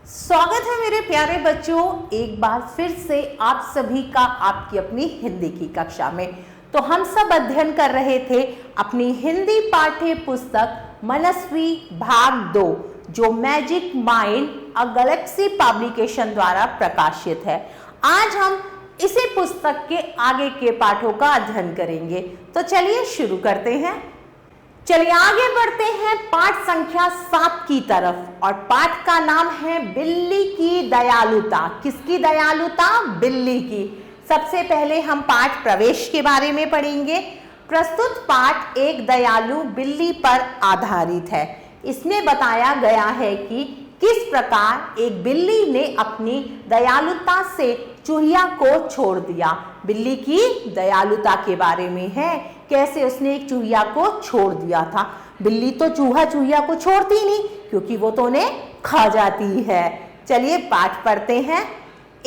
स्वागत है मेरे प्यारे बच्चों, एक बार फिर से आप सभी का आपकी अपनी हिंदी की कक्षा में। तो हम सब अध्ययन कर रहे थे अपनी हिंदी पाठ्य पुस्तक मनस्वी भाग 2, जो मैजिक माइंड अ गैलेक्सी पब्लिकेशन द्वारा प्रकाशित है। आज हम इसी पुस्तक के आगे के पाठों का अध्ययन करेंगे। तो चलिए शुरू करते हैं। चलिए आगे बढ़ते हैं पाठ संख्या 7 की तरफ, और पाठ का नाम है बिल्ली की दयालुता। किसकी दयालुता? बिल्ली की। सबसे पहले हम पाठ प्रवेश के बारे में पढ़ेंगे। प्रस्तुत पाठ एक दयालु बिल्ली पर आधारित है। इसमें बताया गया है कि किस प्रकार एक बिल्ली ने अपनी दयालुता से चूहिया को छोड़ दिया। बिल्ली की दयालुता के बारे में है, कैसे उसने एक चूहिया को छोड़ दिया था। बिल्ली तो चूहिया को छोड़ती नहीं, क्योंकि वो तो उन्हें खा जाती है। चलिए पाठ पढ़ते हैं।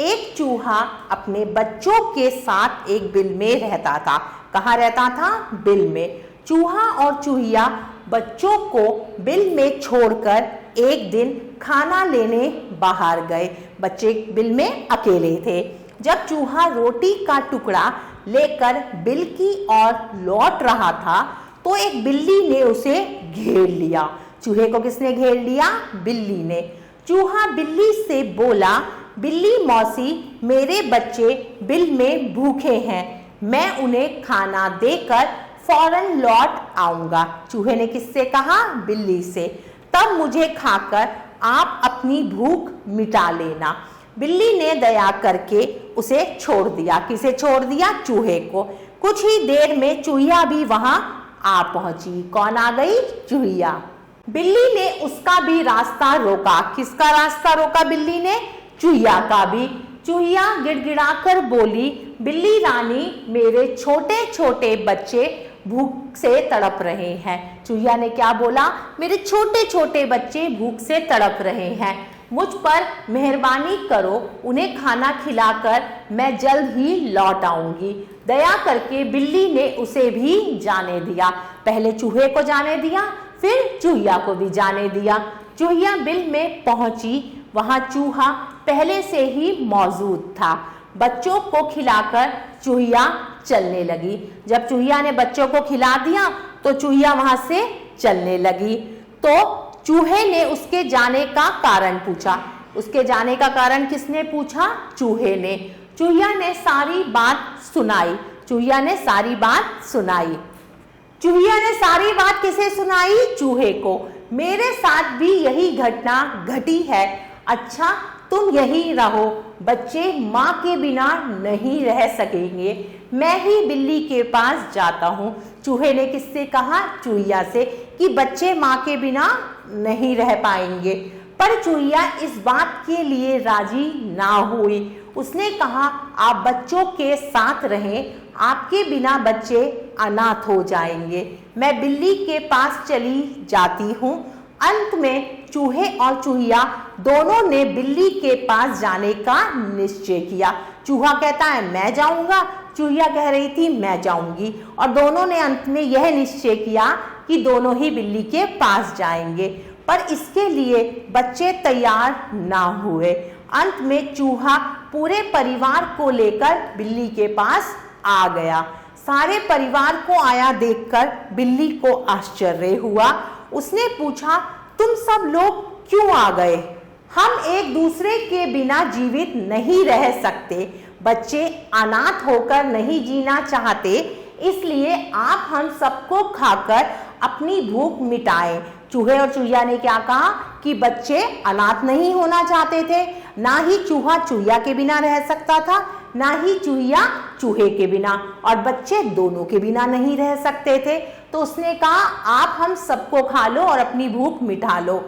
एक चूहा अपने बच्चों के साथ एक बिल में रहता था। कहाँ रहता था? बिल में। चूहा और चूहिया बच्चों को बिल में छोड़कर एक दिन खाना लेने बाहर गए। बच्चे बिल में अकेले थे। जब चूहा रोटी का टुकड़ा लेकर बिल की ओर लौट रहा था, तो एक बिल्ली ने उसे घेर लिया। चूहे को किसने घेर लिया? बिल्ली ने। चूहा बिल्ली से बोला, बिल्ली मौसी, मेरे बच्चे बिल में भूखे हैं, मैं उन्हें खाना देकर फौरन लौट आऊंगा। चूहे ने किससे कहा? बिल्ली से। तब मुझे खाकर आप अपनी भूख मिटा लेना। बिल्ली ने दया करके उसे छोड़ दिया। किसे छोड़ दिया? चूहे को। कुछ ही देर में चूहिया भी वहां आ पहुंची। कौन आ गई? चूहिया। बिल्ली ने उसका भी रास्ता रोका। किसका रास्ता रोका बिल्ली ने? चूहिया का भी। चूहिया गिड़गिड़ाकर बोली, बिल्ली रानी, मेरे छोटे छोटे बच्चे भूख से तड़प रहे हैं। चूहिया ने क्या बोला? मेरे छोटे छोटे बच्चे भूख से तड़प रहे हैं, मुझ पर मेहरबानी करो, उन्हें खाना खिलाकर मैं जल्द ही लौट आऊंगी। दया करके बिल्ली ने उसे भी जाने दिया। पहले चूहे को जाने दिया, फिर चूहिया को भी जाने दिया। चूहिया बिल में पहुंची। वहां चूहा पहले से ही मौजूद था। बच्चों को खिलाकर चूहिया चलने लगी। जब चूहिया ने बच्चों को खिला दिया, तो चूहिया वहां से चलने लगी। तो चूहे ने उसके जाने का कारण पूछा। उसके जाने का कारण किसने पूछा? चूहे ने। चूहिया ने सारी बात सुनाई। चूहिया ने सारी बात सुनाई। चूहिया ने सारी बात किसे सुनाई? चूहे को। मेरे साथ भी यही घटना घटी है। अच्छा, तुम यही रहो, बच्चे माँ के बिना नहीं रह सकेंगे, मैं ही बिल्ली के पास जाता हूँ। चूहे ने किससे कहा? चूहिया से, कि बच्चे माँ के बिना नहीं रह पाएंगे। पर चूहिया इस बात के लिए राजी ना हुई। उसने कहा, आप बच्चों के साथ रहें, आपके बिना बच्चे अनाथ हो जाएंगे। मैं बिल्ली के पास चली जाती हूँ। अंत में चूहे और चूहिया दोनों ने बिल्ली के पास जाने का निश्चय किया। चूहा कहता है मैं जाऊंगा, चूहिया कह रही थी मैं जाऊंगी, और दोनों ने अंत में यह निश्चय किया कि दोनों ही बिल्ली के पास जाएंगे। पर इसके लिए बच्चे तैयार ना हुए। अंत में चूहा पूरे परिवार को लेकर बिल्ली के पास आ गया। सारे परिवार को आया देखकर बिल्ली को आश्चर्य हुआ। उसने पूछा, तुम सब लोग क्यों आ गए? हम एक दूसरे के बिना जीवित नहीं रह सकते। बच्चे अनाथ होकर नहीं जीना चाहते, इसलिए आप हम सबको खाकर अपनी भूख मिटाएं। चूहे और चूहिया ने क्या कहा? कि बच्चे अनाथ नहीं होना चाहते थे। ना ही चूहा चूहिया के बिना रह सकता था, ना ही चूहिया चूहे के बिना, और बच्चे दोनों के बिना नहीं रह सकते थे। तो उसने कहा, आप हम सबको खा लो और अपनी भूख मिटा लो।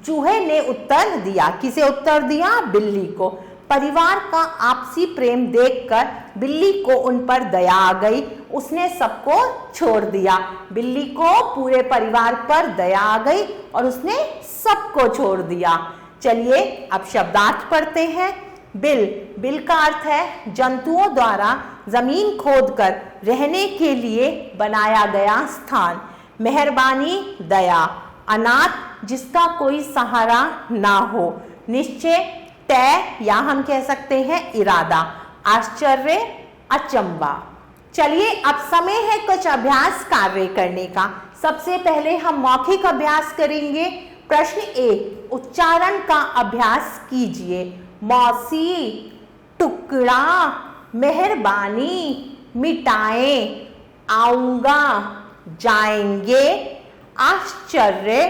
चूहे ने उत्तर दिया। किसे उत्तर दिया? बिल्ली को। परिवार का आपसी प्रेम देखकर बिल्ली को उन पर दया आ गई। उसने सबको छोड़ दिया। बिल्ली को पूरे परिवार पर दया आ गई और उसने सबको छोड़ दिया। चलिए अब शब्दार्थ पढ़ते हैं। बिल, बिल का अर्थ है जंतुओं द्वारा जमीन खोदकर रहने के लिए बनाया गया स्थान। मेहरबानी, दया। अनाथ, जिसका कोई सहारा ना हो। निश्चय, तय या हम कह सकते हैं इरादा, आश्चर्य, अचंबा। चलिए अब समय है कुछ अभ्यास कार्य करने का। सबसे पहले हम मौखिक अभ्यास करेंगे। प्रश्न 1, उच्चारण का अभ्यास कीजिए। मौसी, टुकड़ा, मेहरबानी, मिटाएं, आऊंगा, जाएंगे, आश्चर्य,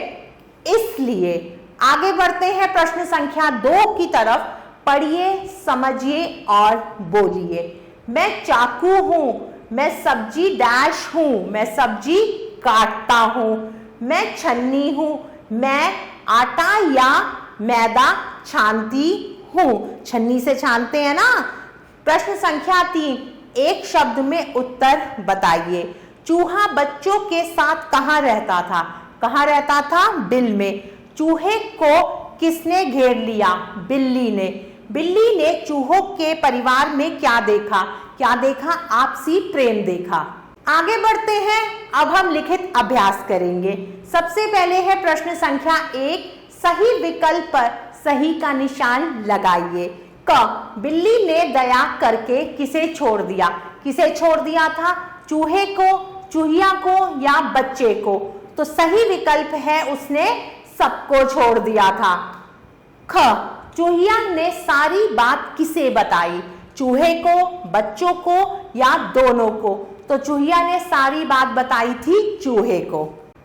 इसलिए। आगे बढ़ते हैं प्रश्न संख्या 2 की तरफ। पढ़िए, समझिए और बोलिए। मैं चाकू हूं, मैं सब्जी डैश हूं, मैं सब्जी काटता हूं। मैं छन्नी हूं, मैं आटा या मैदा छानती हूं। छन्नी से छानते हैं ना। प्रश्न संख्या 3, एक शब्द में उत्तर बताइए। चूहा बच्चों के साथ कहाँ रहता था? कहाँ रहता था? बिल में। चूहे को किसने घेर लिया? बिल्ली ने। बिल्ली ने चूहों के परिवार में क्या देखा? क्या देखा? आपसी प्रेम देखा। आगे बढ़ते हैं, अब हम लिखित अभ्यास करेंगे। सबसे पहले है प्रश्न संख्या 1, सही विकल्प पर सही का निशान लगाइए। क, बिल्ली ने दया करके किसे छोड़ दिया? किसे छोड़ दिया था? चूहे को, चूहिया को या बच्चे को? तो सही विकल्प है उसने सबको छोड़ दिया था। ख, चूहिया ने सारी बात किसे बताई? चूहे को, बच्चों को या दोनों को? तो चूहिया ने सारी बात बताई थी चूहे को।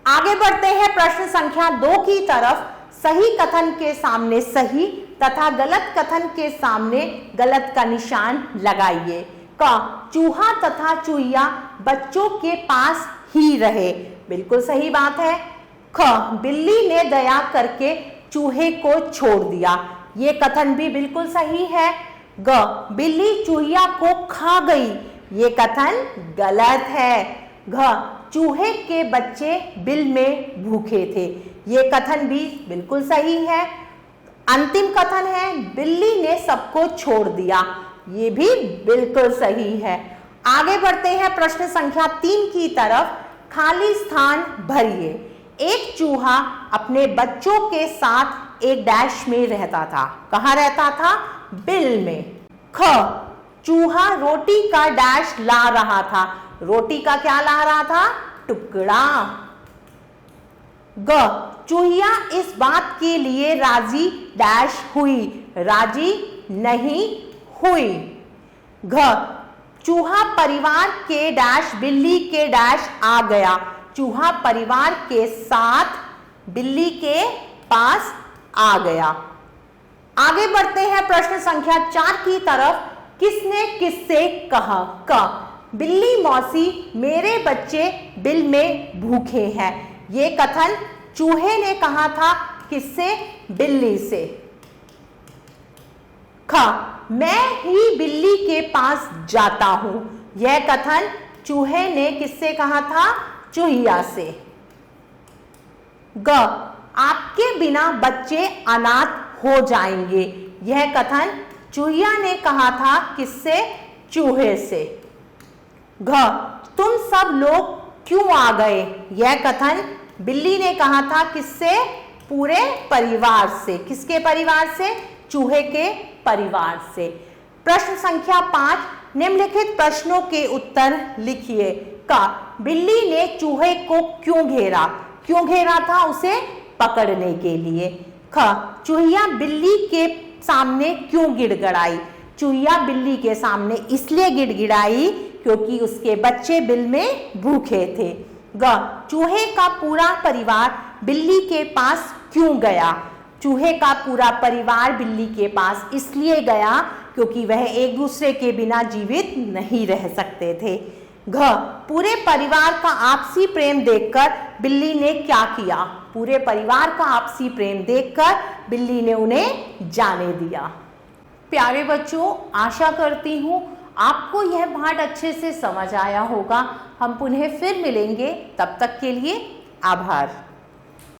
आगे बढ़ते हैं प्रश्न संख्या 2 की तरफ। सही कथन के सामने सही तथा गलत कथन के सामने गलत का निशान लगाइए। क, चूहा तथा चूहिया बच्चों के पास ही रहे। बिल्कुल सही बात है। ख, बिल्ली ने दया करके चूहे को छोड़ दिया। ये कथन भी बिल्कुल सही है। ग, बिल्ली चूहिया को खा गई। ये कथन गलत है। घ, चूहे के बच्चे बिल में भूखे थे। ये कथन भी बिल्कुल सही है। अंतिम कथन है बिल्ली ने सबको छोड़ दिया। ये भी बिल्कुल सही है। आगे बढ़ते हैं प्रश्न संख्या 3 की तरफ। खाली स्थान भरिए। एक चूहा अपने बच्चों के साथ एक डैश में रहता था। कहाँ रहता था? बिल में। ख, चूहा रोटी का डैश ला रहा था। रोटी का क्या ला रहा था? टुकड़ा। ग, चूहिया इस बात के लिए राजी डैश हुई। राजी नहीं हुई। घ, चूहा परिवार के डैश बिल्ली के डैश आ गया। चूहा परिवार के साथ बिल्ली के पास आ गया। आगे बढ़ते हैं प्रश्न संख्या 4 की तरफ। किसने किससे कहा? क, बिल्ली मौसी मेरे बच्चे बिल में भूखे हैं। ये कथन चूहे ने कहा था किससे? बिल्ली से। ख, मैं ही बिल्ली के पास जाता हूं। यह कथन चूहे ने किससे कहा था? चूहिया से। ग, आपके बिना बच्चे अनाथ हो जाएंगे। यह कथन चूहिया ने कहा था किससे? चूहे से। घ, तुम सब लोग क्यों आ गए? यह कथन बिल्ली ने कहा था किससे? पूरे परिवार से। किसके परिवार से? चूहे के परिवार से। प्रश्न संख्या 5, निम्नलिखित प्रश्नों के उत्तर लिखिए। क, बिल्ली ने चूहे को क्यों घेरा? क्यों घेरा था? उसे पकड़ने के लिए। ख, चूहिया बिल्ली के सामने क्यों गिड़गिड़ाई? चूहिया बिल्ली के सामने इसलिए गिड़गिड़ाई क्योंकि उसके बच्चे बिल में भूखे थे। ग, चूहे का पूरा परिवार बिल्ली के पास क्यों गया? चूहे का पूरा परिवार बिल्ली के पास इसलिए गया क्योंकि वह एक दूसरे के बिना जीवित नहीं रह सकते थे। घ, पूरे परिवार का आपसी प्रेम देखकर बिल्ली ने क्या किया? पूरे परिवार का आपसी प्रेम देखकर बिल्ली ने उन्हें जाने दिया। प्यारे बच्चों, आशा करती हूँ आपको यह पाठ अच्छे से समझ आया होगा। हम पुनः फिर मिलेंगे, तब तक के लिए आभार।